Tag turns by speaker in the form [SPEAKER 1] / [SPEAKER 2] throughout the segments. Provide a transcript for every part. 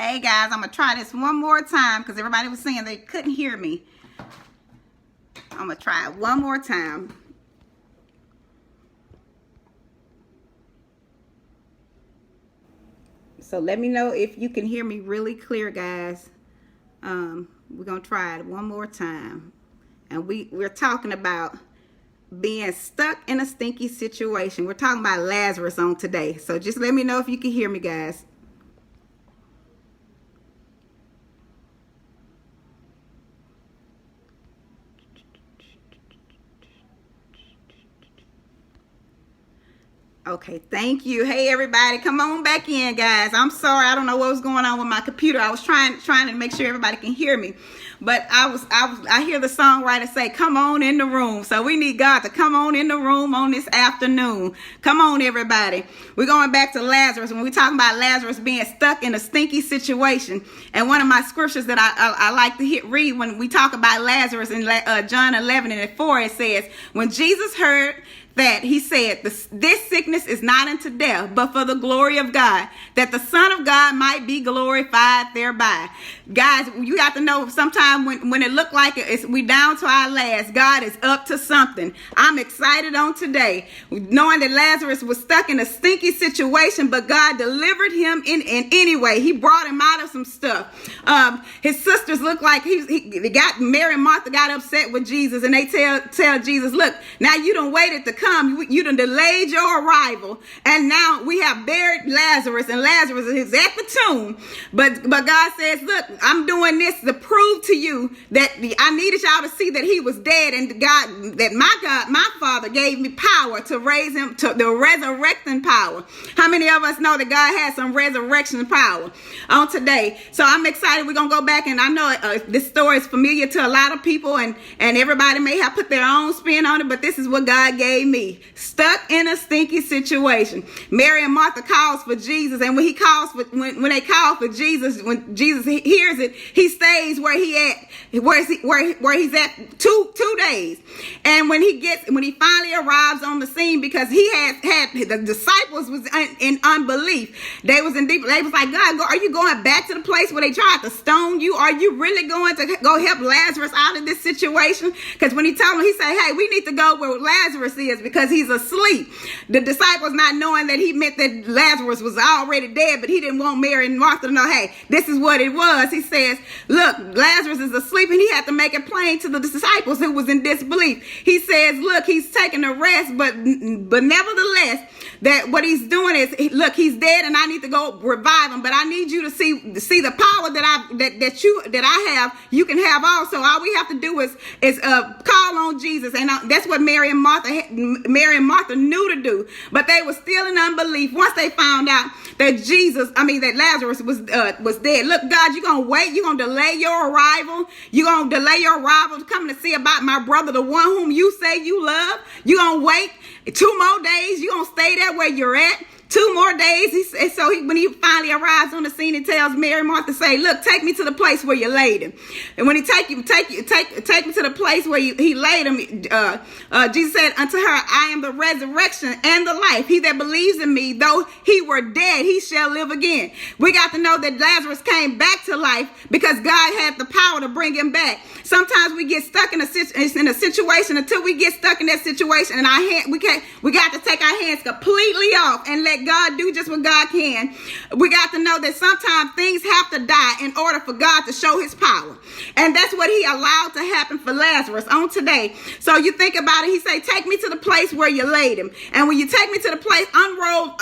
[SPEAKER 1] Hey guys, I'm gonna try this one more time because everybody was saying they couldn't hear me. I'm gonna try it one more time. So let me know if you can hear me really clear, guys. We're gonna try it one more time. And we're talking about being stuck in a stinky situation. We're talking about Lazarus on today. So just let me know if you can hear me, guys. Okay, thank you. Hey everybody, come on back in, guys. I'm sorry, I don't know what was going on with my computer. I was trying to make sure everybody can hear me, but I hear the songwriter say, "Come on in the room." So we need God to come on in the room on this afternoon. Come on, everybody. We're going back to Lazarus. When we're talking about Lazarus being stuck in a stinky situation, and one of my scriptures that I like to read when we talk about Lazarus in John 11:4, it says, "When Jesus heard that, he said, this sickness is not unto death, but for the glory of God, that the Son of God might be glorified thereby." Guys, you have to know, sometimes when it look like we down to our last, God is up to something. I'm excited on today, knowing that Lazarus was stuck in a stinky situation, but God delivered him in any way. He brought him out of some stuff. His sisters look like Mary and Martha got upset with Jesus, and they tell Jesus, "Look, now you done waited to come. You done delayed your arrival, and now we have buried Lazarus, and Lazarus is at the tomb." But God says, "Look, I'm doing this to prove to you that I needed y'all to see that he was dead, and my Father gave me power to raise him, to the resurrecting power." How many of us know that God has some resurrection power on today? So I'm excited. We're gonna go back, and I know this story is familiar to a lot of people, and everybody may have put their own spin on it, but this is what God gave me. Stuck in a stinky situation. Mary and Martha calls for Jesus, and when they call for Jesus, when Jesus hears it, he stays where he's at two days. And when he finally arrives on the scene, because he had the disciples was in unbelief. They was like, "God, are you going back to the place where they tried to stone you? Are you really going to go help Lazarus out of this situation?" Because when he told them, he said, "Hey, we need to go where Lazarus is because he's asleep." The disciples, not knowing that he meant that Lazarus was already dead, but he didn't want Mary and Martha to know, hey, this is what it was. He says, "Look, Lazarus is asleep," and he had to make it plain to the disciples who was in disbelief. He says, "Look, he's taking a rest, but nevertheless, that what he's doing is, look, he's dead, and I need to go revive him. But I need you to see the power that I have. You can have also. All we have to do is call on Jesus." And that's what Mary and Martha knew to do, but they were still in unbelief once they found out that Lazarus was dead. "Look, God, you're gonna wait. You're gonna delay your arrival. You're gonna delay your arrival to come to see about my brother, the one whom you say you love. You're gonna wait 2 more days. You're gonna stay there where you're at. 2 more days." When he finally arrives on the scene, he tells Mary and Martha, say, "Look, take me to the place where you laid him." And when he take me to the place where he laid him, Jesus said unto her, "I am the resurrection and the life. He that believes in me, though he were dead, he shall live again." We got to know that Lazarus came back to life because God had the power to bring him back. Sometimes we get stuck in a situation. Until we get stuck in that situation, and we got to take our hands completely off and let God do just what God can. We got to know that sometimes things have to die in order for God to show his power. And that's what he allowed to happen for Lazarus on today. So you think about it, he said, "Take me to the place where you laid him." And when you take me to the place, unroll,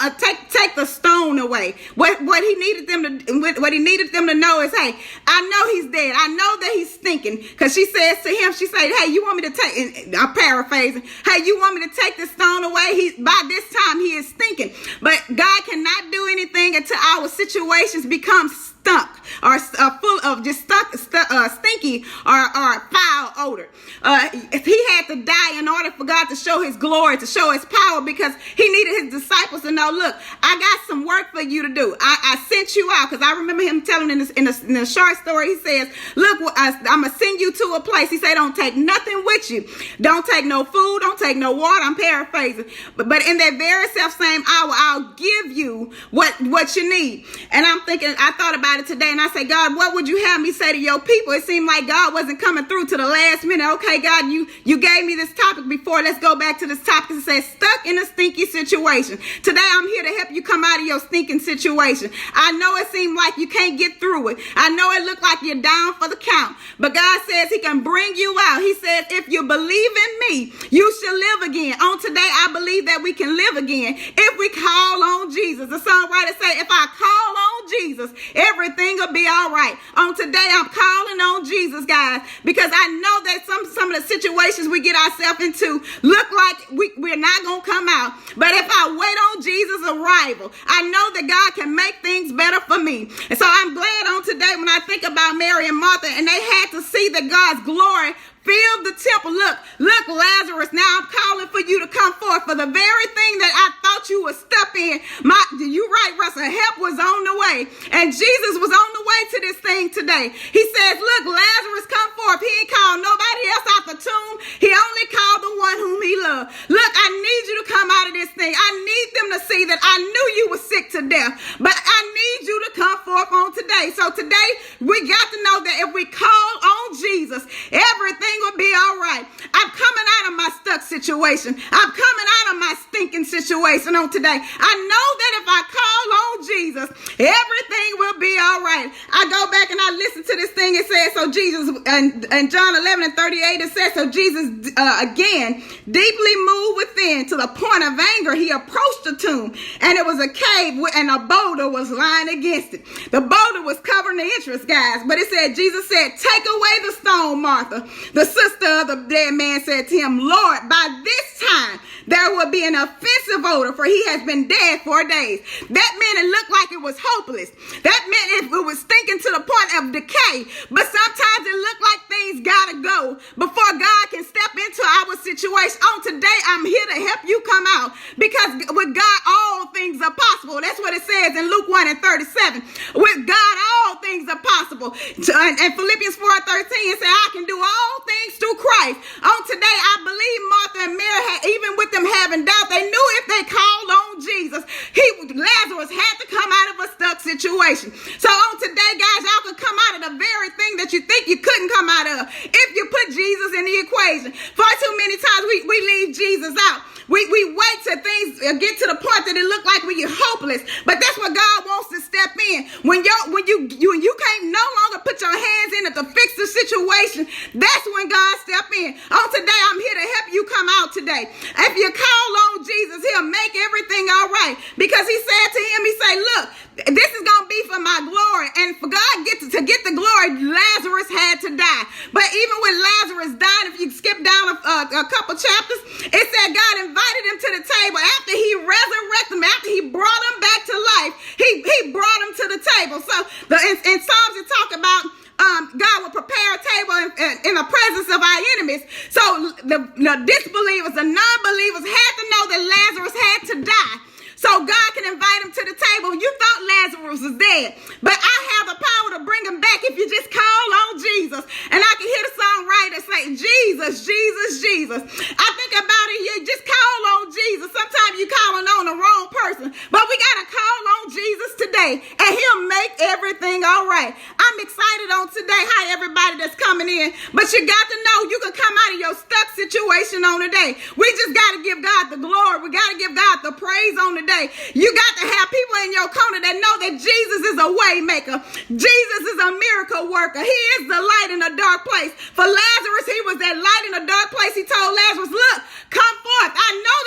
[SPEAKER 1] take the stone away. What he needed them to know is, hey, I know he's dead. I know that he's stinking. Because she says to him, she said, "Hey, you want me to take," I'm paraphrasing, "Hey, you want me to take this stone away? By this time he is stinking." But God cannot do anything until our situations become stuck. or full of just stinky or foul odor. He had to die in order for God to show his glory, to show his power, because he needed his disciples to know, look, I got some work for you to do. I sent you out, because I remember him telling in the short story, he says, look, I'm going to send you to a place. He said, don't take nothing with you. Don't take no food. Don't take no water. I'm paraphrasing. But in that very self same hour, I'll give you what you need. And I'm thinking, I thought about it today, and I said, God, what would you have me say to your people? It seemed like God wasn't coming through to the last minute. Okay, God, you gave me this topic before. Let's go back to this topic. It says, stuck in a stinky situation. Today, I'm here to help you come out of your stinking situation. I know it seemed like you can't get through it. I know it looked like you're down for the count. But God says he can bring you out. He says, if you believe in me, you shall live again. On today, I believe that we can live again if we call on Jesus. The songwriter said, if I call on Jesus, everything will be all right. On today, I'm calling on Jesus, guys, because I know that some of the situations we get ourselves into look like we're not going to come out. But if I wait on Jesus' arrival, I know that God can make things better for me. And so I'm glad on today when I think about Mary and Martha, and they had to see that God's glory filled the temple. Look, Lazarus, now I'm calling for you to come forth for the very thing that I thought you would step in. You right, Russell, help was on the way. And Jesus was on the way to this thing today. He says, look, Lazarus, come forth. He ain't called nobody else out the tomb. He only called the one whom he loved. Look, I need you to come out of this thing. I need them to see that I knew you were sick to death, but I need you to come forth on today. So today, we got to know that if we call on Jesus, everything will be all right. I'm coming out of my stuck situation. I'm coming out of my stinking situation on today. I know that if I call on Jesus, everything will be all right. I go back and I listen to this thing. It says, so Jesus, and John 11:38, it says, so Jesus again, deeply moved within to the point of anger, he approached the tomb, and it was a cave and a boulder was lying against it. The boulder was covering the entrance, guys, but it said, Jesus said, take away the stone, Martha. The sister of the dead man said to him, Lord, by this time there will be an offensive odor, for he has been dead 4 days. That meant it looked like it was hopeless. That meant it was stinking to the point of decay. But sometimes it looked like things gotta go before God can step into our situation. On today, I'm here to help you come out, because with God, all things are possible. That's what it says in Luke 1:37. With God, all things are possible. And Philippians 4:13, it says, I can do all things through Christ. On today, I believe Martha and Mary had, even with them having doubt, they knew if they called on Jesus, Lazarus had to come out of a stuck situation. So on today, guys, y'all can come out of the very thing that you think you couldn't come out of if you put Jesus in the equation. Far too many times we leave Jesus out. We wait till things get to the point that it look like we're hopeless, but that's where God wants to step in. When you can't no longer put your hands in it to fix the situation, that's when God step in. On today, I'm here to help you come out today. If you call on Jesus, he'll make everything all right, because he said to him, he said, look, this is going to be for my glory. And for God to get the glory, Lazarus had to die. But even when Lazarus died, if you skip down a couple chapters, it said God invited him to the table. After he resurrected him, after he brought him back to life, he brought him to the table. So in Psalms, it talk about God will prepare a table in the presence of our enemies. So the disbelievers, the non-believers had to know that Lazarus had to die, so God can invite him to the table. You thought Lazarus was dead, but I have the power to bring him back if you just call on Jesus. And I can hear the songwriter say, Jesus, Jesus, Jesus. I think about it, you just call on Jesus. Sometimes you calling on the wrong person, but we got to call on Jesus today, and he'll make everything all right. I'm excited on today. Hi, everybody that's coming in. But you got to know you can come out of your stuck situation on today. We just got to give God the glory. We got to give God the praise on the day. You got to have people in your corner that know that Jesus is a way maker. Jesus is a miracle worker. He is the light in a dark place. For Lazarus, he was that light in a dark place. He told Lazarus, look, come forth. I know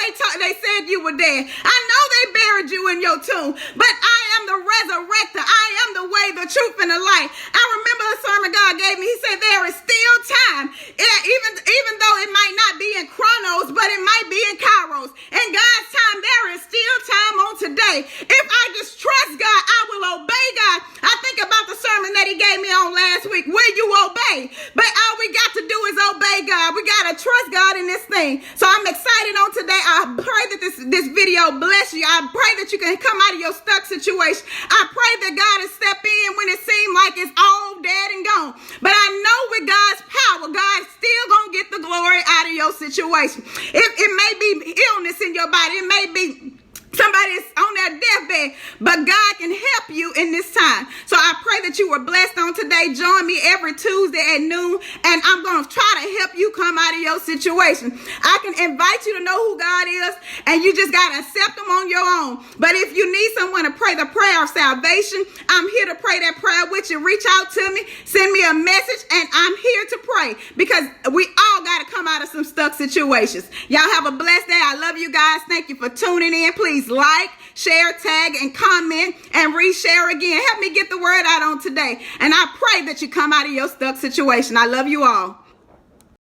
[SPEAKER 1] they said you were dead. I know they buried you in your tomb, but I am the resurrector. I am the way, the truth, and the light. I remember the sermon God gave me. He said there is still time. Even though it might not be in chronos, but it might be in kairos. In God's time, there is still time on today. If I just trust God, I will obey God. I think about the sermon that he gave me on last week. Will you obey? But all we got to do is obey God. We got to trust God in this thing. So I'm excited on today. I pray that this video bless you. I pray that you can come out of your stuck situation. I pray that God will step in when it seems like it's all dead and gone. But I know with God's power, God's still going to get the glory out of your situation. It may be illness in your body. It may be somebody is on their deathbed, but God can help you in this time. So I pray that you were blessed on today. Join me every Tuesday at noon, and I'm going to try to help you come out of your situation. I can invite you to know who God is, and you just got to accept him on your own. But if you need someone to pray the prayer of salvation, I'm here to pray that prayer with you. Reach out to me, send me a message, and I'm here to pray because we all got to come out of some stuck situations. Y'all have a blessed day. I love you guys. Thank you for tuning in. Please like, share, tag, and comment, and reshare again. Help me get the word out on today. And I pray that you come out of your stuck situation. I love you all.